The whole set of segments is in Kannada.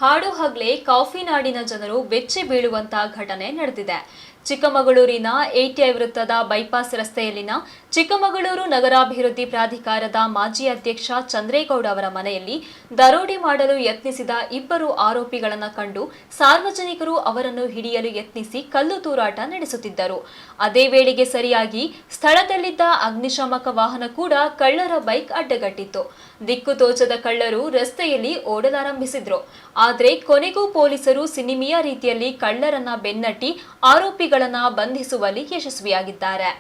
ಹಾಡು ಹಗಲೇ ಕಾಫಿ ನಾಡಿನ ಜನರು ಬೆಚ್ಚಿ ಬೀಳುವಂತಹ ಘಟನೆ ನಡೆದಿದೆ. ಚಿಕ್ಕಮಗಳೂರಿನ ಎಟಿಐ ವೃತ್ತದ ಬೈಪಾಸ್ ರಸ್ತೆಯಲ್ಲಿನ ಚಿಕ್ಕಮಗಳೂರು ನಗರಾಭಿವೃದ್ಧಿ ಪ್ರಾಧಿಕಾರದ ಮಾಜಿ ಅಧ್ಯಕ್ಷ ಚಂದ್ರೇಗೌಡ ಅವರ ಮನೆಯಲ್ಲಿ ದರೋಡೆ ಮಾಡಲು ಯತ್ನಿಸಿದ ಇಬ್ಬರು ಆರೋಪಿಗಳನ್ನು ಕಂಡು ಸಾರ್ವಜನಿಕರು ಅವರನ್ನು ಹಿಡಿಯಲು ಯತ್ನಿಸಿ ಕಲ್ಲು ತೂರಾಟ ನಡೆಸುತ್ತಿದ್ದರು. ಅದೇ ವೇಳೆಗೆ ಸರಿಯಾಗಿ ಸ್ಥಳದಲ್ಲಿದ್ದ ಅಗ್ನಿಶಾಮಕ ವಾಹನ ಕೂಡ ಕಳ್ಳರ ಬೈಕ್ ಅಡ್ಡಗಟ್ಟಿತ್ತು. ದಿಕ್ಕು ತೋಚದ ಕಳ್ಳರು ರಸ್ತೆಯಲ್ಲಿ ಓಡಲಾರಂಭಿಸಿದ್ರು. ಆದರೆ ಕೊನೆಗೂ ಪೊಲೀಸರು ಸಿನಿಮೀಯ ರೀತಿಯಲ್ಲಿ ಕಳ್ಳರನ್ನ ಬೆನ್ನಟ್ಟಿ ಆರೋಪಿಗಳನ್ನ ಬಂಧಿಸುವಲ್ಲಿ ಯಶಸ್ವಿಯಾಗಿದ್ದಾರೆ.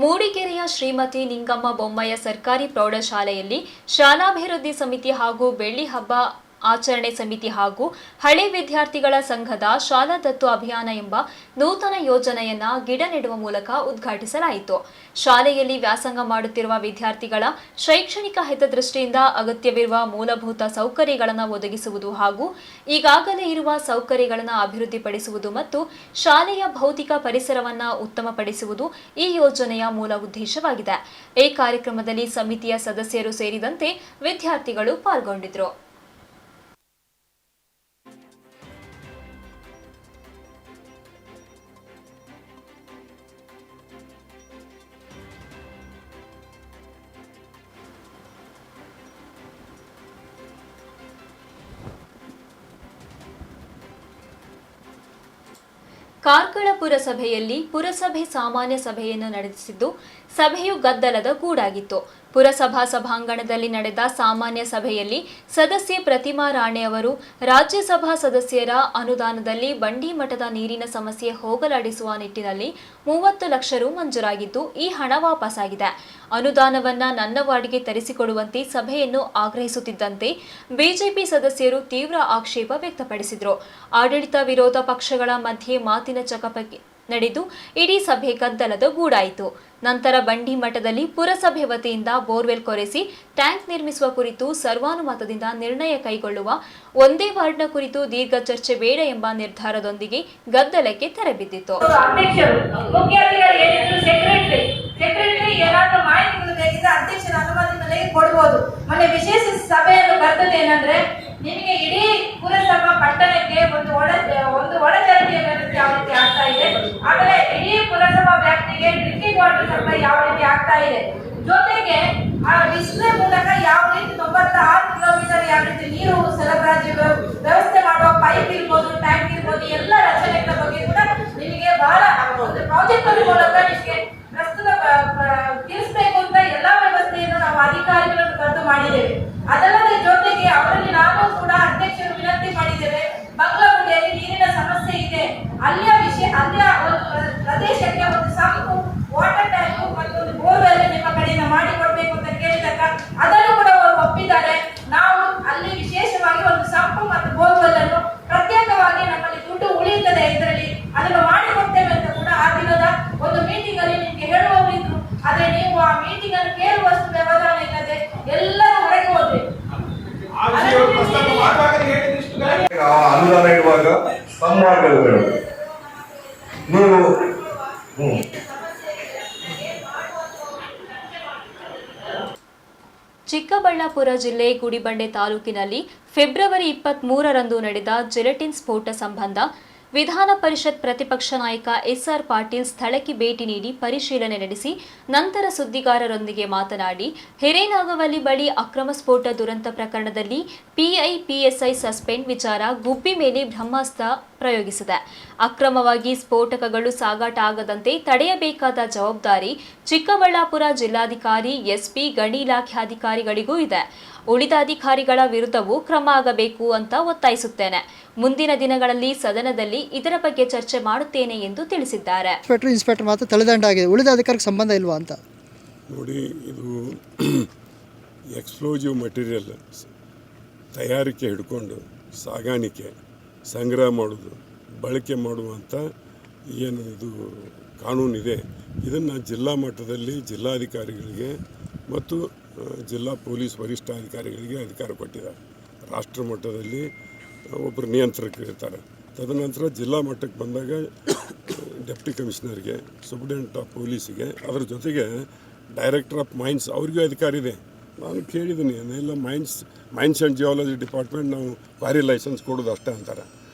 ಮೂಡಿಗೆರೆಯ ಶ್ರೀಮತಿ ನಿಂಗಮ್ಮ ಬೊಮ್ಮಯ್ಯ ಸರ್ಕಾರಿ ಪ್ರೌಢಶಾಲೆಯಲ್ಲಿ ಶಾಲಾಭಿವೃದ್ಧಿ ಸಮಿತಿ ಹಾಗೂ ಬೆಳ್ಳಿ ಹಬ್ಬ ಆಚರಣೆ ಸಮಿತಿ ಹಾಗೂ ಹಳೆ ವಿದ್ಯಾರ್ಥಿಗಳ ಸಂಘದ ಶಾಲಾ ದತ್ತು ಅಭಿಯಾನ ಎಂಬ ನೂತನ ಯೋಜನೆಯನ್ನ ಗಿಡ ನೆಡುವ ಮೂಲಕ ಉದ್ಘಾಟಿಸಲಾಯಿತು. ಶಾಲೆಯಲ್ಲಿ ವ್ಯಾಸಂಗ ಮಾಡುತ್ತಿರುವ ವಿದ್ಯಾರ್ಥಿಗಳ ಶೈಕ್ಷಣಿಕ ಹಿತದೃಷ್ಟಿಯಿಂದ ಅಗತ್ಯವಿರುವ ಮೂಲಭೂತ ಸೌಕರ್ಯಗಳನ್ನು ಒದಗಿಸುವುದು ಹಾಗೂ ಈಗಾಗಲೇ ಇರುವ ಸೌಕರ್ಯಗಳನ್ನು ಅಭಿವೃದ್ಧಿಪಡಿಸುವುದು ಮತ್ತು ಶಾಲೆಯ ಭೌತಿಕ ಪರಿಸರವನ್ನು ಉತ್ತಮಪಡಿಸುವುದು ಈ ಯೋಜನೆಯ ಮೂಲ ಉದ್ದೇಶವಾಗಿದೆ. ಈ ಕಾರ್ಯಕ್ರಮದಲ್ಲಿ ಸಮಿತಿಯ ಸದಸ್ಯರು ಸೇರಿದಂತೆ ವಿದ್ಯಾರ್ಥಿಗಳು ಪಾಲ್ಗೊಂಡಿದ್ದರು. ಕಾರ್ಕಳ ಪುರಸಭೆಯಲ್ಲಿ ಪುರಸಭೆ ಸಾಮಾನ್ಯ ಸಭೆಯನ್ನು ನಡೆಸಿದ್ದು ಸಭೆಯು ಗದ್ದಲದ ಗೂಡಾಗಿತ್ತು. ಪುರಸಭಾ ಸಭಾಂಗಣದಲ್ಲಿ ನಡೆದ ಸಾಮಾನ್ಯ ಸಭೆಯಲ್ಲಿ ಸದಸ್ಯೆ ಪ್ರತಿಮಾ ರಾಣೆ ಅವರು ರಾಜ್ಯಸಭಾ ಸದಸ್ಯರ ಅನುದಾನದಲ್ಲಿ ಬಂಡಿ ಮಠದ ನೀರಿನ ಸಮಸ್ಯೆ ಹೋಗಲಾಡಿಸುವ ನಿಟ್ಟಿನಲ್ಲಿ 30 ಲಕ್ಷ ರು ಮಂಜೂರಾಗಿದ್ದು ಈ ಹಣ ವಾಪಸ್ಸಾಗಿದೆ. ಅನುದಾನವನ್ನ ನನ್ನ ವಾರ್ಡ್ಗೆ ತರಿಸಿಕೊಡುವಂತೆ ಸಭೆಯನ್ನು ಆಗ್ರಹಿಸುತ್ತಿದ್ದಂತೆ ಬಿಜೆಪಿ ಸದಸ್ಯರು ತೀವ್ರ ಆಕ್ಷೇಪ ವ್ಯಕ್ತಪಡಿಸಿದರು. ಆಡಳಿತ ವಿರೋಧ ಪಕ್ಷಗಳ ಮಧ್ಯೆ ಮಾತಿನ ಚಕಮಕಿ ನಡೆದು ಇಡೀ ಸಭೆ ಗದ್ದಲದ ಗೂಡಾಯಿತು. ನಂತರ ಬಂಡಿ ಮಠದಲ್ಲಿ ಪುರಸಭೆ ವತಿಯಿಂದ ಬೋರ್ವೆಲ್ ಕೊರೆಸಿ ಟ್ಯಾಂಕ್ ನಿರ್ಮಿಸುವ ಕುರಿತು ಸರ್ವಾನುಮತದಿಂದ ನಿರ್ಣಯ ಕೈಗೊಳ್ಳುವ, ಒಂದೇ ವಾರ್ಡ್ನ ಕುರಿತು ದೀರ್ಘ ಚರ್ಚೆ ಬೇಡ ಎಂಬ ನಿರ್ಧಾರದೊಂದಿಗೆ ಗದ್ದಲಕ್ಕೆ ತೆರೆಬಿದ್ದಿತು. ಅಧ್ಯಕ್ಷರ ಅನುಮತಿ ಕೊಡಬಹುದು. ಮೊನ್ನೆ ವಿಶೇಷ ಸಭೆಯನ್ನು ಕರೆದದ್ದೇನೆಂದ್ರೆ ನಿಮಗೆ ಇಡೀ ಪುರಸಭಾ ಪಟ್ಟಣಕ್ಕೆ ಒಂದು ಒಳಚರಂಡಿಯ ವ್ಯವಸ್ಥೆ ಯಾವ ರೀತಿ ಆಗ್ತಾ ಇದೆ, ಆಮೇಲೆ ಇಡೀ ಪುರಸಭಾ ವ್ಯಾಪ್ತಿಗೆ ಡ್ರಿಂಕಿಂಗ್ ವಾಟರ್ ಸಪ್ಲೈ ಯಾವ ರೀತಿ ಆಗ್ತಾ ಇದೆ, ಜೊತೆಗೆ ಆ ಡಿಸ್ಪ್ಲೇ ಮೂಲಕ ಯಾವ ರೀತಿ 96 ಕಿಲೋಮೀಟರ್ ಯಾವ ರೀತಿ ನೀರು ಸರಬರಾಜು ವ್ಯವಸ್ಥೆ ಮಾಡುವ ಪೈಪ್ ಇರ್ಬೋದು, ಟ್ಯಾಂಕ್ ಇರ್ಬೋದು, ಎಲ್ಲ ರಚನೆಗಳ ಬಗ್ಗೆ ಕೂಡ ನಿಮಗೆ ಬಹಳ ಒಂದು ಪ್ರಾಜೆಕ್ಟ್ ಮೂಲಕ ನಿಮಗೆ ಪ್ರಸ್ತುತ ತಿಳಿಸಬೇಕು ಅಂತ ಎಲ್ಲಾ ವ್ಯವಸ್ಥೆಯನ್ನು ನಾವು ಅಧಿಕಾರಿಗಳನ್ನು ಕರೆದು ಮಾಡಿದ್ದೇವೆ. ಅದಲ್ಲದೆ ಜೊತೆಗೆ ಅವರಲ್ಲಿ ನಾನು ಕೂಡ ಅಧ್ಯಕ್ಷರು ವಿನಂತಿ ಮಾಡಿದ್ದೇವೆ, ಬಂಗ್ಲಾಗುಡಿಯಲ್ಲಿ ನೀರಿನ ಸಮಸ್ಯೆ ಇದೆ, ಅಲ್ಲಿಯ ಒಂದು ಪ್ರದೇಶಕ್ಕೆ ಒಂದು ಸಂಪು, ವಾಟರ್ ಟ್ಯಾಂಕ್ ಮತ್ತು ಒಂದು ಬೋರ್ವೆಲ್ ನಿಮ್ಮ ಕಡೆಯಿಂದ ಮಾಡಿಕೊಡ್ಬೇಕು ಅಂತ ಕೇಳಿದಾಗ ಅದನ್ನು ಕೂಡ ಅವರು ಒಪ್ಪಿದ್ದಾರೆ. ನಾವು ಅಲ್ಲಿ ವಿಶೇಷವಾಗಿ ಒಂದು ಸಂಪು ಮತ್ತು ಬೋರ್ವೆಲ್ ಅನ್ನು ಪ್ರತ್ಯೇಕವಾಗಿ ನಮ್ಮಲ್ಲಿ ದುಡ್ಡು ಉಳಿಯುತ್ತದೆ, ಇದರಲ್ಲಿ ಅದನ್ನು ಮಾಡಿಕೊಡ್ತೇವೆ ಅಂತ ಕೂಡ ಆ ದಿನದ ಒಂದು ಮೀಟಿಂಗ್ ಅಲ್ಲಿ ನಿಮ್ಗೆ ಹೇಳುವವರಿದ್ರು. ಆದ್ರೆ ನೀವು ಆ ಮೀಟಿಂಗ್ ಅನ್ನು ಕೇಳುವಷ್ಟು ವ್ಯವಧಾನ ಇಲ್ಲದೆ ಎಲ್ಲರೂ ಹೊರಗೆ ಹೋದ್ರಿ. ಅನುದಾನ ಇಡುವಾಗ ಸಂವಾದಗಳು ನೀವು ಚಿಕ್ಕಬಳ್ಳಾಪುರ ಜಿಲ್ಲೆ ಗುಡಿಬಂಡೆ ತಾಲೂಕಿನಲ್ಲಿ ಫೆಬ್ರವರಿ 23ರಂದು ನಡೆದ ಜಿಲೆಟಿನ್ ಸ್ಫೋಟ ಸಂಬಂಧ ವಿಧಾನ ಪರಿಷತ್ ಪ್ರತಿಪಕ್ಷ ನಾಯಕ ಎಸ್ಆರ್ ಪಾಟೀಲ್ ಸ್ಥಳಕ್ಕೆ ಭೇಟಿ ನೀಡಿ ಪರಿಶೀಲನೆ ನಡೆಸಿ ನಂತರ ಸುದ್ದಿಗಾರರೊಂದಿಗೆ ಮಾತನಾಡಿ ಹಿರೇನಾಗವಲ್ಲಿ ಬಳಿ ಅಕ್ರಮ ಸ್ಫೋಟ ದುರಂತ ಪ್ರಕರಣದಲ್ಲಿ ಪಿಐಪಿಎಸ್ಐ ಸಸ್ಪೆಂಡ್ ವಿಚಾರ ಗುಬ್ಬಿ ಮೇಲೆ ಬ್ರಹ್ಮಾಸ್ತ್ರ ಪ್ರಯೋಗಿಸಿದೆ. ಅಕ್ರಮವಾಗಿ ಸ್ಫೋಟಕಗಳು ಸಾಗಾಟ ಆಗದಂತೆ ತಡೆಯಬೇಕಾದ ಜವಾಬ್ದಾರಿ ಚಿಕ್ಕಬಳ್ಳಾಪುರ ಜಿಲ್ಲಾಧಿಕಾರಿ, ಎಸ್ಪಿ, ಗಣಿ ಇಲಾಖೆ ಅಧಿಕಾರಿಗಳಿಗೂ ಇದೆ. ಉಳಿದ ಅಧಿಕಾರಿಗಳ ವಿರುದ್ಧವೂ ಕ್ರಮ ಆಗಬೇಕು ಅಂತ ಒತ್ತಾಯಿಸುತ್ತೇನೆ. ಮುಂದಿನ ದಿನಗಳಲ್ಲಿ ಸದನದಲ್ಲಿ ಇದರ ಬಗ್ಗೆ ಚರ್ಚೆ ಮಾಡುತ್ತೇನೆ ಎಂದು ತಿಳಿಸಿದ್ದಾರೆ. ಇನ್ಸ್ಪೆಕ್ಟರ್ ಮಾತ್ರ ತಲೆದಂಡ ಆಗಿದೆ, ಉಳಿದ ಅಧಿಕಾರಕ್ಕೆ ಸಂಬಂಧ ಇಲ್ವಾ ಅಂತ ನೋಡಿ. ಇದು ಎಕ್ಸ್ಪ್ಲೋಸಿವ್ ಮಟೀರಿಯಲ್ ತಯಾರಿಕೆ ಹಿಡ್ಕೊಂಡು ಸಾಗಾಣಿಕೆ, ಸಂಗ್ರಹ ಮಾಡೋದು, ಬಳಕೆ ಮಾಡುವಂಥ ಏನು ಇದು ಕಾನೂನಿದೆ. ಇದನ್ನು ಜಿಲ್ಲಾ ಮಟ್ಟದಲ್ಲಿ ಜಿಲ್ಲಾಧಿಕಾರಿಗಳಿಗೆ ಮತ್ತು ಜಿಲ್ಲಾ ಪೊಲೀಸ್ ವರಿಷ್ಠಾಧಿಕಾರಿಗಳಿಗೆ ಅಧಿಕಾರ ಕೊಟ್ಟಿದ್ದಾರೆ. ರಾಷ್ಟ್ರ ಮಟ್ಟದಲ್ಲಿ ಒಬ್ಬರು ನಿಯಂತ್ರಕರು ಇರ್ತಾರೆ. ತದನಂತರ ಜಿಲ್ಲಾ ಮಟ್ಟಕ್ಕೆ ಬಂದಾಗ ಡೆಪ್ಟಿ ಕಮಿಷನರ್ಗೆ, ಸೂಪ್ರಿಡೆಂಟ್ ಆಫ್ ಪೊಲೀಸಿಗೆ, ಅದರ ಜೊತೆಗೆ ಡೈರೆಕ್ಟರ್ ಆಫ್ ಮೈನ್ಸ್ ಅವ್ರಿಗೂ ಅಧಿಕಾರ ಇದೆ. ನಾನು ಕೇಳಿದ್ದೀನಿ, ಎಲ್ಲ ಮೈನ್ಸ್ ಆ್ಯಂಡ್ ಜಿಯಾಲಜಿ ಡಿಪಾರ್ಟ್ಮೆಂಟ್ ನಾವು ಕ್ವಾರಿ ಲೈಸೆನ್ಸ್ ಕೊಡೋದು ಅಷ್ಟೇ ಅಂತಾರೆ.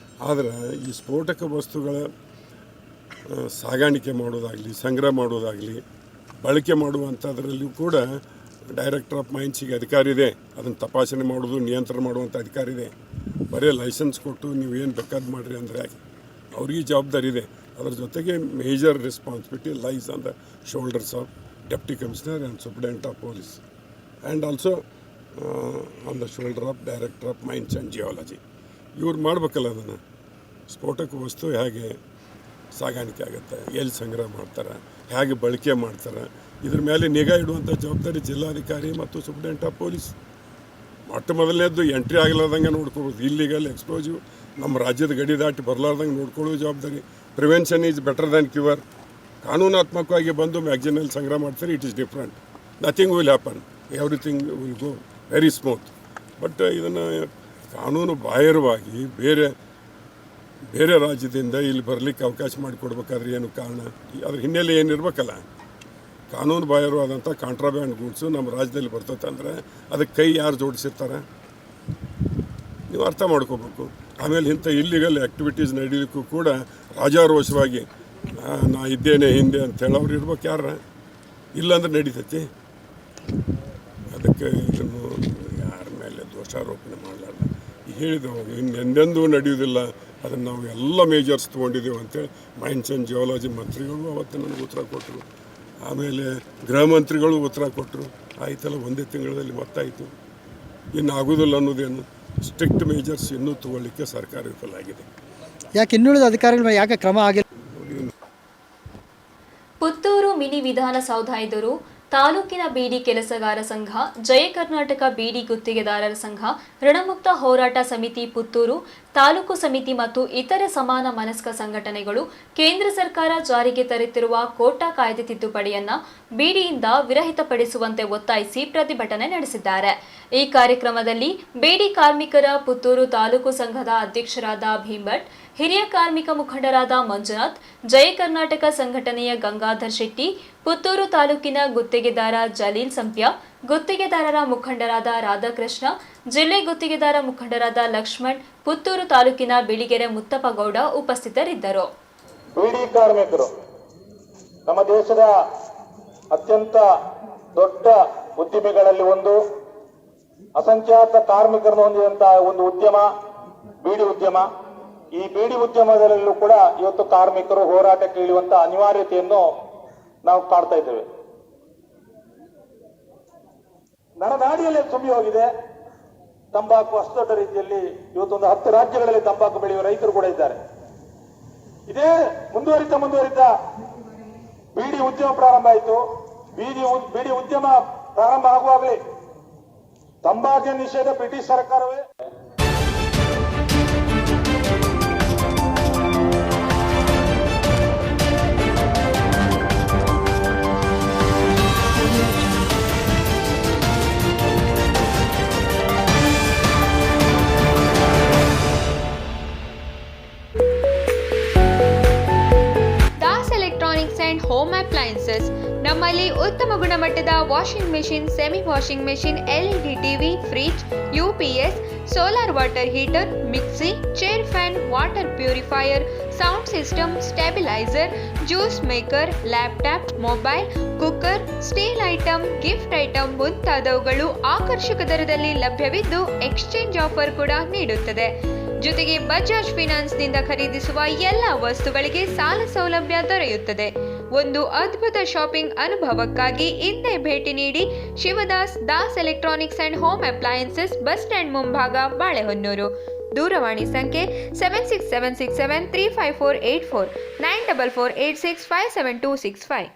ಆದರೆ ಈ ಸ್ಫೋಟಕ ವಸ್ತುಗಳ ಸಾಗಾಣಿಕೆ ಮಾಡೋದಾಗಲಿ, ಸಂಗ್ರಹ ಮಾಡೋದಾಗಲಿ, ಬಳಕೆ ಮಾಡುವಂಥದ್ರಲ್ಲಿಯೂ ಕೂಡ ಡೈರೆಕ್ಟರ್ ಆಫ್ ಮೈನ್ಸಿಗೆ ಅಧಿಕಾರ ಇದೆ. ಅದನ್ನು ತಪಾಸಣೆ ಮಾಡೋದು, ನಿಯಂತ್ರಣ ಮಾಡುವಂಥ ಅಧಿಕಾರ ಇದೆ. ಬರೀ ಲೈಸೆನ್ಸ್ ಕೊಟ್ಟು ನೀವು ಏನು ಬೇಕಾದ್ದು ಮಾಡಿರಿ ಅಂದರೆ ಅವ್ರಿಗೆ ಜವಾಬ್ದಾರಿ ಇದೆ. ಅದರ ಜೊತೆಗೆ major responsibility lies on the shoulders of deputy commissioner and superintendent of police and also on the shoulder of director of mains and geology. ಇವ್ರು ಮಾಡಬೇಕಲ್ಲ ಅದನ್ನು. ಸ್ಫೋಟಕ ವಸ್ತು ಹೇಗೆ ಸಾಗಾಣಿಕೆ ಆಗುತ್ತೆ, ಎಲ್ಲಿ ಸಂಗ್ರಹ ಮಾಡ್ತಾರೆ, ಹೇಗೆ ಬಳಕೆ ಮಾಡ್ತಾರೆ, ಇದ್ರ ಮೇಲೆ ನಿಗಾ ಇಡುವಂಥ ಜವಾಬ್ದಾರಿ ಜಿಲ್ಲಾಧಿಕಾರಿ ಮತ್ತು ಸೂಪ್ರಿಡೆಂಟ್ ಆಫ್ ಪೊಲೀಸ್. ಮೊಟ್ಟ ಮೊದಲನೇದ್ದು ಎಂಟ್ರಿ ಆಗಲಾರ್ದಂಗೆ ನೋಡ್ಕೊಬೋದು. ಇಲ್ಲಿಗಲ್ ಎಕ್ಸ್ಪ್ಲೋಸಿವ್ ನಮ್ಮ ರಾಜ್ಯದ ಗಡಿ ದಾಟಿ ಬರಲಾರ್ದಂಗೆ ನೋಡ್ಕೊಳ್ಳೋ ಜವಾಬ್ದಾರಿ. Prevention is better than cure. ಕಾನೂನಾತ್ಮಕವಾಗಿ ಬಂದು ಮ್ಯಾಗ್ಜಿನಲ್ಲಿ ಸಂಗ್ರಹ ಮಾಡ್ತಾರೆ, it is different. Nothing will happen, everything will go very smooth. But ಇದನ್ನು ಕಾನೂನು ಬಾಹಿರವಾಗಿ ಬೇರೆ ರಾಜ್ಯದಿಂದ ಇಲ್ಲಿ ಬರಲಿಕ್ಕೆ ಅವಕಾಶ ಮಾಡಿಕೊಡ್ಬೇಕಾದ್ರೆ ಏನು ಕಾರಣ? ಅದ್ರ ಹಿನ್ನೆಲೆ ಏನಿರ್ಬೇಕಲ್ಲ. ಕಾನೂನು ಬಾಹಿರವಾದಂಥ ಕಾಂಟ್ರಾಬ್ಯಾಂಡ್ ಗೂಡ್ಸು ನಮ್ಮ ರಾಜ್ಯದಲ್ಲಿ ಬರ್ತೈತೆ ಅಂದರೆ ಅದಕ್ಕೆ ಕೈ ಯಾರು ಜೋಡಿಸಿರ್ತಾರೆ ನೀವು ಅರ್ಥ ಮಾಡ್ಕೋಬೇಕು. ಆಮೇಲೆ ಇಂಥ ಇಲ್ಲಿಗಲ್ ಆ್ಯಕ್ಟಿವಿಟೀಸ್ ನಡೀಲಿಕ್ಕೂ ಕೂಡ ರಾಜಾರೋಷವಾಗಿ ನಾ ಇದ್ದೇನೆ ಹಿಂದೆ ಅಂತ ಹೇಳೋರು ಇರ್ಬೇಕು. ಇಲ್ಲಾಂದ್ರೆ ನಡೀತೈತಿ. ಅದಕ್ಕೆ ಇದನ್ನು ಯಾರ ಮೇಲೆ ದೋಷಾರೋಪಣೆ ಮಾಡಲಾರ್ದ ಹೇಳಿದವಾಗ ಇನ್ನೆಂದೆಂದೂ ನಡೆಯುವುದಿಲ್ಲ. ಅದನ್ನು ನಾವು ಎಲ್ಲ ಮೇಜರ್ಸ್ ತೊಗೊಂಡಿದ್ದೀವಿ ಅಂತೇಳಿ ಮೈನ್ಸ್ ಆ್ಯಂಡ್ ಜಿಯಾಲಜಿ ಮಂತ್ರಿಗಳು ಅವತ್ತು ನನಗೆ ಉತ್ತರ ಕೊಟ್ಟರು. ಆಮೇಲೆ ಗೃಹ ಮಂತ್ರಿಗಳು ಉತ್ತರ ಕೊಟ್ಟರು. ಆಯ್ತಲ್ಲ, ಒಂದೇ ತಿಂಗಳಲ್ಲಿ ಮತ್ತಾಯಿತು. ಇನ್ನು ಆಗೋದಿಲ್ಲ ಅನ್ನೋದೇನು, ಸ್ಟ್ರಿಕ್ಟ್ ಮೇಜರ್ಸ್ ಇನ್ನೂ ತಗೊಳ್ಳಿಕ್ಕೆ ಸರ್ಕಾರ ವಿಫಲ ಆಗಿದೆ. ಯಾಕೆ ಇನ್ನುಳಿದ ಅಧಿಕಾರಿಗಳ ಮೇಲೆ ಯಾಕೆ ಕ್ರಮ ಆಗಿಲ್ಲ? ಪುತ್ತೂರು ಮಿನಿ ವಿಧಾನಸೌಧ ಎದುರು ತಾಲೂಕಿನ ಬೀಡಿ ಕೆಲಸಗಾರ ಸಂಘ, ಜಯ ಕರ್ನಾಟಕ ಬೀಡಿ ಗುತ್ತಿಗೆದಾರರ ಸಂಘ, ಋಣಮುಕ್ತ ಹೋರಾಟ ಸಮಿತಿ ಪುತ್ತೂರು ತಾಲೂಕು ಸಮಿತಿ ಮತ್ತು ಇತರೆ ಸಮಾನ ಮನಸ್ಕ ಸಂಘಟನೆಗಳು ಕೇಂದ್ರ ಸರ್ಕಾರ ಜಾರಿಗೆ ತರುತ್ತಿರುವ ಕೋಟಾ ಕಾಯ್ದೆ ತಿದ್ದುಪಡಿಯನ್ನ ಬೀಡಿಯಿಂದ ವಿರಹಿತಪಡಿಸುವಂತೆ ಒತ್ತಾಯಿಸಿ ಪ್ರತಿಭಟನೆ ನಡೆಸಿದ್ದಾರೆ. ಈ ಕಾರ್ಯಕ್ರಮದಲ್ಲಿ ಬೀಡಿ ಕಾರ್ಮಿಕರ ಪುತ್ತೂರು ತಾಲೂಕು ಸಂಘದ ಅಧ್ಯಕ್ಷರಾದ ಭೀಮಭಟ್, ಹಿರಿಯ ಕಾರ್ಮಿಕ ಮುಖಂಡರಾದ ಮಂಜುನಾಥ್, ಜಯ ಕರ್ನಾಟಕ ಸಂಘಟನೆಯ ಗಂಗಾಧರ್ ಶೆಟ್ಟಿ, ಪುತ್ತೂರು ತಾಲೂಕಿನ ಗುತ್ತಿಗೆದಾರ ಜಲೀಲ್ ಸಂಪ್ಯ, ಗುತ್ತಿಗೆದಾರರ ಮುಖಂಡರಾದ ರಾಧಾಕೃಷ್ಣ, ಜಿಲ್ಲೆ ಗುತ್ತಿಗೆದಾರ ಮುಖಂಡರಾದ ಲಕ್ಷ್ಮಣ್, ಪುತ್ತೂರು ತಾಲೂಕಿನ ಬಿಳಿಗೆರೆ ಮುತ್ತಪ್ಪಗೌಡ ಉಪಸ್ಥಿತರಿದ್ದರು. ಬೀಡಿ ಕಾರ್ಮಿಕರು ನಮ್ಮ ದೇಶದ ಅತ್ಯಂತ ದೊಡ್ಡ ಉದ್ದಿಮೆಗಳಲ್ಲಿ ಒಂದು. ಅಸಂಖ್ಯಾತ ಕಾರ್ಮಿಕರನ್ನು ಹೊಂದಿದಂತಹ ಒಂದು ಉದ್ಯಮ ಬೀಡಿ ಉದ್ಯಮ. ಈ ಬೀಡಿ ಉದ್ಯಮದಲ್ಲೂ ಕೂಡ ಇವತ್ತು ಕಾರ್ಮಿಕರು ಹೋರಾಟಕ್ಕೆ ಇಳಿಯುವಂತಹ ಅನಿವಾರ್ಯತೆಯನ್ನು ನಾವು ಕಾಡ್ತಾ ಇದ್ದೇವೆ. ನರನಾಡಿಯಲ್ಲಿ ತುಂಬಿ ಹೋಗಿದೆ ತಂಬಾಕು. ಅಷ್ಟು ದೊಡ್ಡ ರೀತಿಯಲ್ಲಿ ಇವತ್ತೊಂದು 10 ರಾಜ್ಯಗಳಲ್ಲಿ ತಂಬಾಕು ಬೆಳೆಯುವ ರೈತರು ಕೂಡ ಇದ್ದಾರೆ. ಇದೇ ಮುಂದುವರಿತಾ ಬೀಡಿ ಉದ್ಯಮ ಪ್ರಾರಂಭ ಆಯಿತು. ಬೀಡಿ ಉದ್ಯಮ ಪ್ರಾರಂಭ ಆಗುವಾಗಲೇ ತಂಬಾಕಿನ ನಿಷೇಧ ಬ್ರಿಟಿಷ್ ಸರ್ಕಾರವೇ ಹೋಮ್ ಅಪ್ಲೈನ್ಸಸ್. ನಮ್ಮಲ್ಲಿ ಉತ್ತಮ ಗುಣಮಟ್ಟದ washing machine, semi washing machine, LED TV, fridge, UPS, solar water heater, mixie, chair fan, water purifier, sound system, stabiliser, juice maker, laptop, mobile, cooker, steel item, gift item ಮುಂತಾದವುಗಳು ಆಕರ್ಷಕ ದರದಲ್ಲಿ ಲಭ್ಯವಿದ್ದು ಎಕ್ಸ್ಚೇಂಜ್ ಆಫರ್ ಕೂಡ ನೀಡುತ್ತದೆ. ಜೊತೆಗೆ ಬಜಾಜ್ ಫಿನಾನ್ಸ್ನಿಂದ ಖರೀದಿಸುವ ಎಲ್ಲ ವಸ್ತುಗಳಿಗೆ ಸಾಲ ಸೌಲಭ್ಯ ದೊರೆಯುತ್ತದೆ. ಒಂದು ಅದ್ಭುತ ಶಾಪಿಂಗ್ ಅನುಭವಕ್ಕಾಗಿ ಇಂದೇ ಭೇಟಿ ನೀಡಿ. Shivadas Das electronics and home appliances, bus stand ಮುಂಭಾಗ, ಬಾಳೆಹೊನ್ನೂರು. ದೂರವಾಣಿ ಸಂಖ್ಯೆ 7676735484 944865725.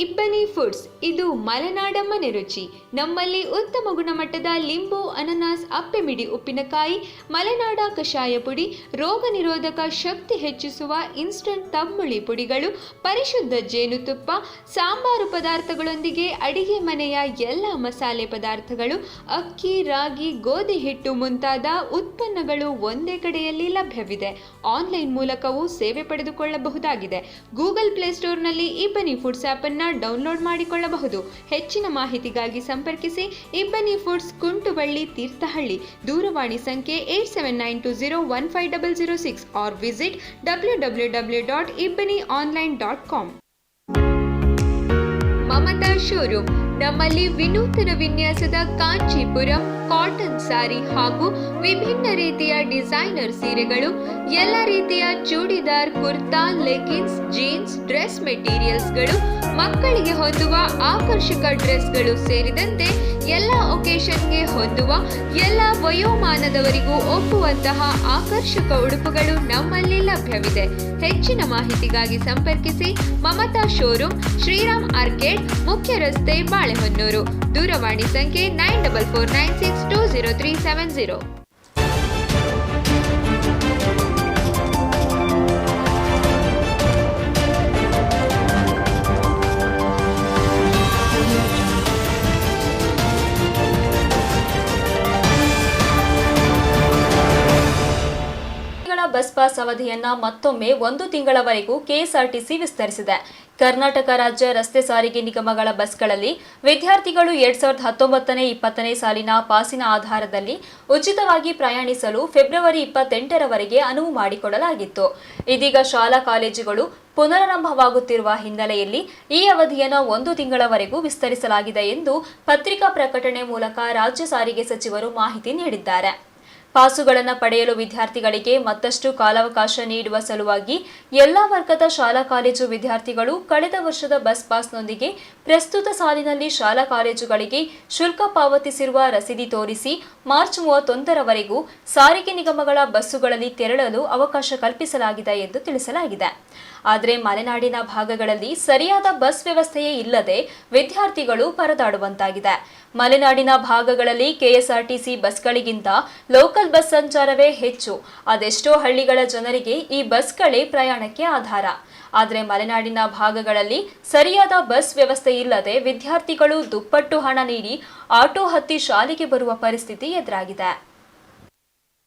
ಇಬ್ಬನಿ ಫುಡ್ಸ್ ಇದು ಮಲೆನಾಡ ಮನೆ ರುಚಿ. ನಮ್ಮಲ್ಲಿ ಉತ್ತಮ ಗುಣಮಟ್ಟದ ಲಿಂಬು, ಅನನಾಸ್, ಅಪ್ಪೆಮಿಡಿ ಉಪ್ಪಿನಕಾಯಿ, ಮಲೆನಾಡ ಕಷಾಯ ಪುಡಿ, ರೋಗ ನಿರೋಧಕ ಶಕ್ತಿ ಹೆಚ್ಚಿಸುವ ಇನ್ಸ್ಟಂಟ್ ತಂಬುಳಿ ಪುಡಿಗಳು, ಪರಿಶುದ್ಧ ಜೇನುತುಪ್ಪ, ಸಾಂಬಾರು ಪದಾರ್ಥಗಳೊಂದಿಗೆ ಅಡಿಗೆ ಮನೆಯ ಎಲ್ಲ ಮಸಾಲೆ ಪದಾರ್ಥಗಳು, ಅಕ್ಕಿ, ರಾಗಿ, ಗೋಧಿ ಹಿಟ್ಟು ಮುಂತಾದ ಉತ್ಪನ್ನಗಳು ಒಂದೇ ಕಡೆಯಲ್ಲಿ ಲಭ್ಯವಿದೆ. ಆನ್ಲೈನ್ ಮೂಲಕವೂ ಸೇವೆ ಪಡೆದುಕೊಳ್ಳಬಹುದಾಗಿದೆ. ಗೂಗಲ್ ಪ್ಲೇಸ್ಟೋರ್ನಲ್ಲಿ ಇಬ್ಬನಿ ಫುಡ್ಸ್ ಆ್ಯಪ್ ಅನ್ನು ಡೌನ್ಲೋಡ್ ಮಾಡಿಕೊಳ್ಳಬಹುದು. ಹೆಚ್ಚಿನ ಮಾಹಿತಿಗಾಗಿ ಸಂಪರ್ಕಿಸಿ ಇಬ್ಬನಿ ಫುಡ್ಸ್, ಕುಂಟುಬಳ್ಳಿ, ತೀರ್ಥಹಳ್ಳಿ. ದೂರವಾಣಿ ಸಂಖ್ಯೆ 8792015006 or visit www.ibbanionline.com. Mamata showroom. ನಮ್ಮಲ್ಲಿ ವಿನೂತನ ವಿನ್ಯಾಸದ ಕಾಂಚೀಪುರಂ ಕಾಟನ್ ಸಾರಿ ಹಾಗೂ ವಿಭಿನ್ನ ರೀತಿಯ ಡಿಸೈನರ್ ಸೀರೆಗಳು, ಎಲ್ಲ ರೀತಿಯ churidar, kurta, leggings, jeans, dress ಮೆಟೀರಿಯಲ್ಸ್ಗಳು, ಮಕ್ಕಳಿಗೆ ಹೊಂದುವ ಆಕರ್ಷಕ ಡ್ರೆಸ್ಗಳು ಸೇರಿದಂತೆ ಎಲ್ಲ ಒಕೇಶನ್ಗೆ ಹೊಂದುವ ಎಲ್ಲ ವಯೋಮಾನದವರಿಗೂ ಒಪ್ಪುವಂತಹ ಆಕರ್ಷಕ ಉಡುಪುಗಳು ನಮ್ಮಲ್ಲಿ ಲಭ್ಯವಿದೆ. ಹೆಚ್ಚಿನ ಮಾಹಿತಿಗಾಗಿ ಸಂಪರ್ಕಿಸಿ ಮಮತಾ ಶೋರೂಮ್, ಶ್ರೀರಾಮ್ ಆರ್ಕೇಡ್, ಮುಖ್ಯ ರಸ್ತೆ, ಬಾಳೆಹೊನ್ನೂರು. ದೂರವಾಣಿ ಸಂಖ್ಯೆ 9449620370. ಬಸ್ ಪಾಸ್ ಅವಧಿಯನ್ನ ಮತ್ತೊಮ್ಮೆ 1 ತಿಂಗಳವರೆಗೂ ಕೆಎಸ್ಆರ್ಟಿಸಿ ವಿಸ್ತರಿಸಿದೆ. ಕರ್ನಾಟಕ ರಾಜ್ಯ ರಸ್ತೆ ಸಾರಿಗೆ ನಿಗಮಗಳ ಬಸ್ಗಳಲ್ಲಿ ವಿದ್ಯಾರ್ಥಿಗಳು 2019-20 ಸಾಲಿನ ಪಾಸಿನ ಆಧಾರದಲ್ಲಿ ಉಚಿತವಾಗಿ ಪ್ರಯಾಣಿಸಲು ಫೆಬ್ರವರಿ 28ರವರೆಗೆ ಅನುವು ಮಾಡಿಕೊಡಲಾಗಿತ್ತು. ಇದೀಗ ಶಾಲಾ ಕಾಲೇಜುಗಳು ಪುನರಾರಂಭವಾಗುತ್ತಿರುವ ಹಿನ್ನೆಲೆಯಲ್ಲಿ ಈ ಅವಧಿಯನ್ನು 1 ತಿಂಗಳವರೆಗೂ ವಿಸ್ತರಿಸಲಾಗಿದೆ ಎಂದು ಪತ್ರಿಕಾ ಪ್ರಕಟಣೆ ಮೂಲಕ ರಾಜ್ಯ ಸಾರಿಗೆ ಸಚಿವರು ಮಾಹಿತಿ ನೀಡಿದ್ದಾರೆ. ಪಾಸುಗಳನ್ನು ಪಡೆಯಲು ವಿದ್ಯಾರ್ಥಿಗಳಿಗೆ ಮತ್ತಷ್ಟು ಕಾಲಾವಕಾಶ ನೀಡುವ ಸಲುವಾಗಿ ಎಲ್ಲಾ ವರ್ಗದ ಶಾಲಾ ಕಾಲೇಜು ವಿದ್ಯಾರ್ಥಿಗಳು ಕಳೆದ ವರ್ಷದ ಬಸ್ ಪಾಸ್ನೊಂದಿಗೆ ಪ್ರಸ್ತುತ ಸಾಲಿನಲ್ಲಿ ಶಾಲಾ ಕಾಲೇಜುಗಳಿಗೆ ಶುಲ್ಕ ಪಾವತಿಸಿರುವ ರಸೀದಿ ತೋರಿಸಿ ಮಾರ್ಚ್ 31ರವರೆಗೂ ಸಾರಿಗೆ ನಿಗಮಗಳ ಬಸ್ಸುಗಳಲ್ಲಿ ತೆರಳಲು ಅವಕಾಶ ಕಲ್ಪಿಸಲಾಗಿದೆ ಎಂದು ತಿಳಿಸಲಾಗಿದೆ. ಆದರೆ ಮಲೆನಾಡಿನ ಭಾಗಗಳಲ್ಲಿ ಸರಿಯಾದ ಬಸ್ ವ್ಯವಸ್ಥೆಯೇ ಇಲ್ಲದೆ ವಿದ್ಯಾರ್ಥಿಗಳು ಪರದಾಡುವಂತಾಗಿದೆ. ಮಲೆನಾಡಿನ ಭಾಗಗಳಲ್ಲಿ ಕೆಎಸ್ಆರ್ಟಿಸಿ ಬಸ್ಗಳಿಗಿಂತ ಲೋಕಲ್ ಬಸ್ ಸಂಚಾರವೇ ಹೆಚ್ಚು. ಅದೆಷ್ಟೋ ಹಳ್ಳಿಗಳ ಜನರಿಗೆ ಈ ಬಸ್ಗಳೇ ಪ್ರಯಾಣಕ್ಕೆ ಆಧಾರ. ಆದರೆ ಮಲೆನಾಡಿನ ಭಾಗಗಳಲ್ಲಿ ಸರಿಯಾದ ಬಸ್ ವ್ಯವಸ್ಥೆ ಇಲ್ಲದೆ ವಿದ್ಯಾರ್ಥಿಗಳು ದುಪ್ಪಟ್ಟು ಹಣ ನೀಡಿ ಆಟೋ ಹತ್ತಿ ಶಾಲೆಗೆ ಬರುವ ಪರಿಸ್ಥಿತಿ ಎದುರಾಗಿದೆ.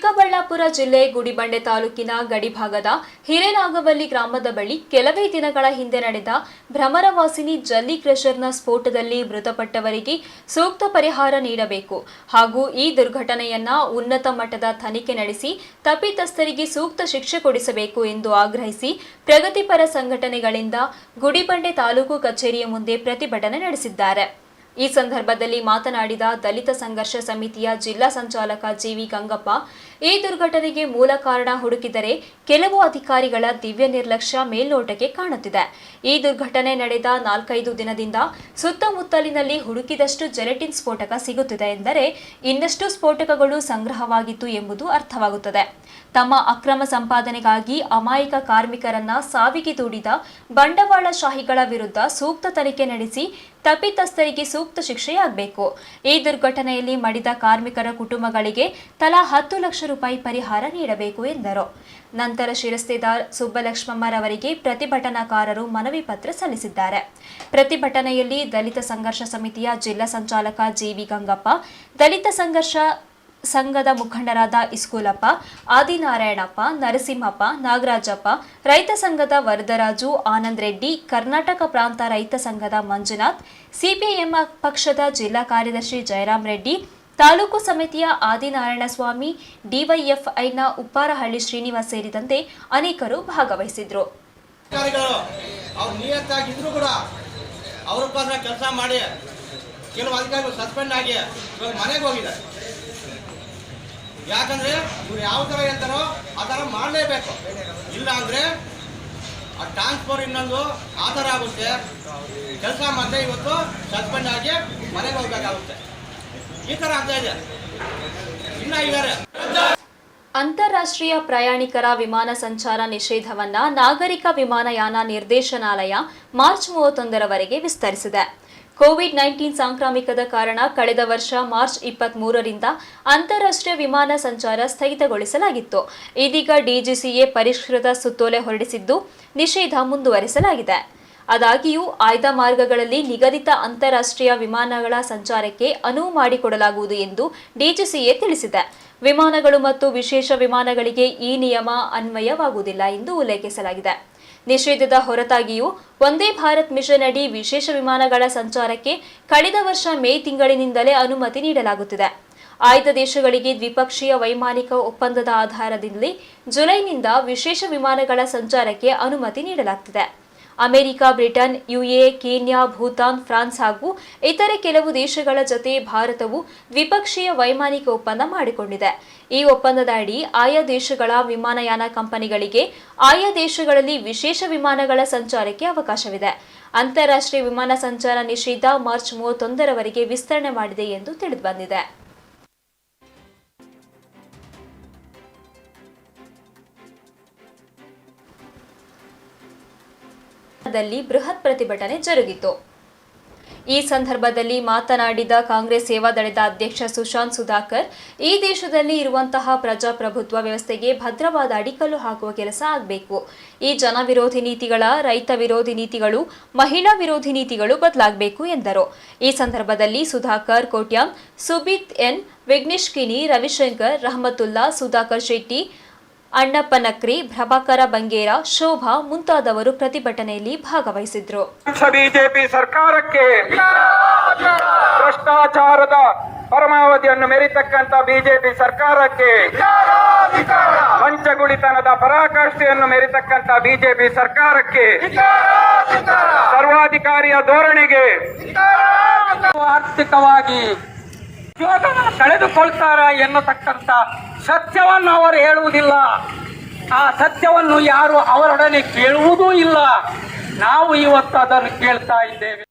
ಚಿಕ್ಕಬಳ್ಳಾಪುರ ಜಿಲ್ಲೆ ಗುಡಿಬಂಡೆ ತಾಲೂಕಿನ ಗಡಿಭಾಗದ ಹಿರೇನಾಗವಲ್ಲಿ ಗ್ರಾಮದ ಬಳಿ ಕೆಲವೇ ದಿನಗಳ ಹಿಂದೆ ನಡೆದ ಭ್ರಮರವಾಸಿನಿ ಜಲ್ಲಿ ಕ್ರಷರ್ನ ಸ್ಫೋಟದಲ್ಲಿ ಮೃತಪಟ್ಟವರಿಗೆ ಸೂಕ್ತ ಪರಿಹಾರ ನೀಡಬೇಕು ಹಾಗೂ ಈ ದುರ್ಘಟನೆಯನ್ನ ಉನ್ನತ ಮಟ್ಟದ ತನಿಖೆ ನಡೆಸಿ ತಪ್ಪಿತಸ್ಥರಿಗೆ ಸೂಕ್ತ ಶಿಕ್ಷೆ ಕೊಡಿಸಬೇಕು ಎಂದು ಆಗ್ರಹಿಸಿ ಪ್ರಗತಿಪರ ಸಂಘಟನೆಗಳಿಂದ ಗುಡಿಬಂಡೆ ತಾಲೂಕು ಕಚೇರಿಯ ಮುಂದೆ ಪ್ರತಿಭಟನೆ ನಡೆಸಿದ್ದಾರೆ. ಈ ಸಂದರ್ಭದಲ್ಲಿ ಮಾತನಾಡಿದ ದಲಿತ ಸಂಘರ್ಷ ಸಮಿತಿಯ ಜಿಲ್ಲಾ ಸಂಚಾಲಕ ಜಿವಿ ಗಂಗಪ್ಪ, ಈ ದುರ್ಘಟನೆಗೆ ಮೂಲ ಕಾರಣ ಹುಡುಕಿದರೆ ಕೆಲವು ಅಧಿಕಾರಿಗಳ ದಿವ್ಯ ನಿರ್ಲಕ್ಷ್ಯ ಮೇಲ್ನೋಟಕ್ಕೆ ಕಾಣುತ್ತಿದೆ. ಈ ದುರ್ಘಟನೆ ನಡೆದ 4-5 ದಿನದಿಂದ ಸುತ್ತಮುತ್ತಲಿನಲ್ಲಿ ಹುಡುಕಿದಷ್ಟು ಜೆಲೆಟಿನ್ ಸ್ಫೋಟಕ ಸಿಗುತ್ತಿದೆ ಎಂದರೆ ಇನ್ನಷ್ಟು ಸ್ಫೋಟಕಗಳು ಸಂಗ್ರಹವಾಗಿತ್ತು ಎಂಬುದು ಅರ್ಥವಾಗುತ್ತದೆ. ತಮ್ಮ ಅಕ್ರಮ ಸಂಪಾದನೆಗಾಗಿ ಅಮಾಯಕ ಕಾರ್ಮಿಕರನ್ನ ಸಾವಿಗೆ ದೂಡಿದ ಬಂಡವಾಳಶಾಹಿಗಳ ವಿರುದ್ಧ ಸೂಕ್ತ ತನಿಖೆ ನಡೆಸಿ ತಪ್ಪಿತಸ್ಥರಿಗೆ ಸೂಕ್ತ ಶಿಕ್ಷೆಯಾಗಬೇಕು. ಈ ದುರ್ಘಟನೆಯಲ್ಲಿ ಮಡಿದ ಕಾರ್ಮಿಕರ ಕುಟುಂಬಗಳಿಗೆ ತಲಾ 10 ಲಕ್ಷ ರೂಪಾಯಿ ಪರಿಹಾರ ನೀಡಬೇಕು ಎಂದರು. ನಂತರ ಶಿರಸ್ತೇದಾರ್ ಸುಬ್ಬಲಕ್ಷ್ಮಮ್ಮರವರಿಗೆ ಪ್ರತಿಭಟನಾಕಾರರು ಮನವಿ ಪತ್ರ ಸಲ್ಲಿಸಿದ್ದಾರೆ. ಪ್ರತಿಭಟನೆಯಲ್ಲಿ ದಲಿತ ಸಂಘರ್ಷ ಸಮಿತಿಯ ಜಿಲ್ಲಾ ಸಂಚಾಲಕ ಜಿವಿ ಗಂಗಪ್ಪ, ದಲಿತ ಸಂಘರ್ಷ ಸಂಘದ ಮುಖಂಡರಾದ ಇಸ್ಕೂಲಪ್ಪ, ಆದಿನಾರಾಯಣಪ್ಪ, ನರಸಿಂಹಪ್ಪ, ನಾಗರಾಜಪ್ಪ, ರೈತ ಸಂಘದ ವರದರಾಜು, ಆನಂದ್ ರೆಡ್ಡಿ, ಕರ್ನಾಟಕ ಪ್ರಾಂತ ರೈತ ಸಂಘದ ಮಂಜುನಾಥ್, ಸಿಪಿಎಂ ಪಕ್ಷದ ಜಿಲ್ಲಾ ಕಾರ್ಯದರ್ಶಿ ಜಯರಾಮ್ ರೆಡ್ಡಿ, ತಾಲೂಕು ಸಮಿತಿಯ ಆದಿನಾರಾಯಣಸ್ವಾಮಿ, ಡಿವೈಎಫ್ಐನ ಉಪ್ಪಾರಹಳ್ಳಿ ಶ್ರೀನಿವಾಸ್ ಸೇರಿದಂತೆ ಅನೇಕರು ಭಾಗವಹಿಸಿದ್ರು. ಕೆಲಸ ಮಾಡಿ ಕೆಲವು ಅಧಿಕಾರಿಗಳು ಸಸ್ಪೆಂಡ್ ಆಗಿ ಇವಾಗ ಮನೆಗೆ ಹೋಗಿದ್ದಾರೆ. ಯಾಕಂದ್ರೆ ಇವ್ರು ಯಾವ ಥರ ಹೇಳ್ತಾರೋ ಆ ಥರ ಮಾಡಲೇಬೇಕು. ಇಲ್ಲ ಅಂದರೆ ಆ ಟ್ರಾನ್ಸ್ಫರ್ ಇನ್ನೊಂದು ಆ ಥರ ಆಗುತ್ತೆ. ಕೆಲಸ ಮಾಡಿದೆ ಇವತ್ತು ಸಸ್ಪೆಂಡ್ ಆಗಿ ಮನೆಗೆ ಹೋಗ್ಬೇಕಾಗುತ್ತೆ. ಈ ಥರ ಆಗ್ತಾ ಇದೆ. ಇನ್ನ ಇದ್ದಾರೆ. ಅಂತಾರಾಷ್ಟ್ರೀಯ ಪ್ರಯಾಣಿಕರ ವಿಮಾನ ಸಂಚಾರ ನಿಷೇಧವನ್ನು ನಾಗರಿಕ ವಿಮಾನಯಾನ ನಿರ್ದೇಶನಾಲಯ ಮಾರ್ಚ್ 31ರವರೆಗೆ ವಿಸ್ತರಿಸಿದೆ. ಕೋವಿಡ್-19 ಸಾಂಕ್ರಾಮಿಕದ ಕಾರಣ ಕಳೆದ ವರ್ಷ ಮಾರ್ಚ್ 23ರಿಂದ ಅಂತಾರಾಷ್ಟ್ರೀಯ ವಿಮಾನ ಸಂಚಾರ ಸ್ಥಗಿತಗೊಳಿಸಲಾಗಿತ್ತು. ಇದೀಗ ಡಿಜಿಸಿಎ ಪರಿಷ್ಕೃತ ಸುತ್ತೋಲೆ ಹೊರಡಿಸಿದ್ದು ನಿಷೇಧ ಮುಂದುವರಿಸಲಾಗಿದೆ. ಆದಾಗ್ಯೂ ಆಯ್ದ ಮಾರ್ಗಗಳಲ್ಲಿ ನಿಗದಿತ ಅಂತಾರಾಷ್ಟ್ರೀಯ ವಿಮಾನಗಳ ಸಂಚಾರಕ್ಕೆ ಅನುವು ಮಾಡಿಕೊಡಲಾಗುವುದು ಎಂದು ಡಿಜಿಸಿಎ ತಿಳಿಸಿದೆ. ವಿಮಾನಗಳು ಮತ್ತು ವಿಶೇಷ ವಿಮಾನಗಳಿಗೆ ಈ ನಿಯಮ ಅನ್ವಯವಾಗುವುದಿಲ್ಲ ಎಂದು ಉಲ್ಲೇಖಿಸಲಾಗಿದೆ. ನಿಷೇಧದ ಹೊರತಾಗಿಯೂ ವಂದೇ ಭಾರತ್ ಮಿಷನ್ ಅಡಿ ವಿಶೇಷ ವಿಮಾನಗಳ ಸಂಚಾರಕ್ಕೆ ಕಳೆದ ವರ್ಷ ಮೇ ತಿಂಗಳಿನಿಂದಲೇ ಅನುಮತಿ ನೀಡಲಾಗುತ್ತಿದೆ. ಆಯ್ದ ದೇಶಗಳಿಗೆ ದ್ವಿಪಕ್ಷೀಯ ವೈಮಾನಿಕ ಒಪ್ಪಂದದ ಆಧಾರದಲ್ಲಿ ಜುಲೈನಿಂದ ವಿಶೇಷ ವಿಮಾನಗಳ ಸಂಚಾರಕ್ಕೆ ಅನುಮತಿ ನೀಡಲಾಗುತ್ತಿದೆ. America, Britain, UAE, Kenya, Bhutan, France ಹಾಗೂ ಇತರೆ ಕೆಲವು ದೇಶಗಳ ಜೊತೆ ಭಾರತವು ದ್ವಿಪಕ್ಷೀಯ ವೈಮಾನಿಕ ಒಪ್ಪಂದ ಮಾಡಿಕೊಂಡಿದೆ. ಈ ಒಪ್ಪಂದದ ಅಡಿ ಆಯಾ ದೇಶಗಳ ವಿಮಾನಯಾನ ಕಂಪನಿಗಳಿಗೆ ಆಯಾ ದೇಶಗಳಲ್ಲಿ ವಿಶೇಷ ವಿಮಾನಗಳ ಸಂಚಾರಕ್ಕೆ ಅವಕಾಶವಿದೆ. ಅಂತಾರಾಷ್ಟ್ರೀಯ ವಿಮಾನ ಸಂಚಾರ ನಿಷೇಧ ಮಾರ್ಚ್ 31ರವರೆಗೆ ವಿಸ್ತರಣೆ ಮಾಡಿದೆ ಎಂದು ತಿಳಿದುಬಂದಿದೆ. ಬೃಹತ್ ಪ್ರತಿಭಟನೆ ಜರುಗಿತು. ಈ ಸಂದರ್ಭದಲ್ಲಿ ಮಾತನಾಡಿದ ಕಾಂಗ್ರೆಸ್ ಸೇವಾದಳದ ಅಧ್ಯಕ್ಷ ಸುಶಾಂತ್ ಸುಧಾಕರ್, ಈ ದೇಶದಲ್ಲಿ ಇರುವಂತಹ ಪ್ರಜಾಪ್ರಭುತ್ವ ವ್ಯವಸ್ಥೆಗೆ ಭದ್ರವಾದ ಅಡಿಕಲ್ಲು ಹಾಕುವ ಕೆಲಸ ಆಗಬೇಕು. ಈ ಜನ ವಿರೋಧಿ ನೀತಿಗಳ, ರೈತ ವಿರೋಧಿ ನೀತಿಗಳು, ಮಹಿಳಾ ವಿರೋಧಿ ನೀತಿಗಳು ಬದಲಾಗಬೇಕು ಎಂದರು. ಈ ಸಂದರ್ಭದಲ್ಲಿ ಸುಧಾಕರ್ ಕೋಟ್ಯಾಂ, ಸುಬಿತ್ ಎನ್, ವಿಘ್ನೇಶ್ ಕಿನಿ, ರವಿಶಂಕರ್, ರಹಮತುಲ್ಲಾ, ಸುಧಾಕರ್ ಶೆಟ್ಟಿ, ಅಣ್ಣಪ್ಪ ನಕ್ರಿ, ಪ್ರಭಾಕರ ಬಂಗೇರ, ಶೋಭಾ ಮುಂತಾದವರು ಪ್ರತಿಭಟನೆಯಲ್ಲಿ ಭಾಗವಹಿಸಿದ್ರು. ಬಿಜೆಪಿ ಸರ್ಕಾರಕ್ಕೆ, ಭ್ರಷ್ಟಾಚಾರದ ಪರಮಾವಧಿಯನ್ನು ಮೆರಿತಕ್ಕಂತ ಬಿಜೆಪಿ ಸರ್ಕಾರಕ್ಕೆ, ಲಂಚಗುಳಿತನದ ಪರಾಕಾಷ್ಠೆಯನ್ನು ಮೆರಿತಕ್ಕಂತ ಬಿಜೆಪಿ ಸರ್ಕಾರಕ್ಕೆ, ಸರ್ವಾಧಿಕಾರಿಯ ಧೋರಣೆಗೆ, ಆರ್ಥಿಕವಾಗಿ ಕಳೆದುಕೊಳ್ತಾರ ಎನ್ನತಕ್ಕಂಥ ಸತ್ಯವನ್ನು ಅವರು ಹೇಳುವುದಿಲ್ಲ. ಆ ಸತ್ಯವನ್ನು ಯಾರು ಅವರೊಡನೆ ಕೇಳುವುದೂ ಇಲ್ಲ. ನಾವು ಇವತ್ತು ಅದನ್ನು ಕೇಳ್ತಾ ಇದ್ದೇವೆ.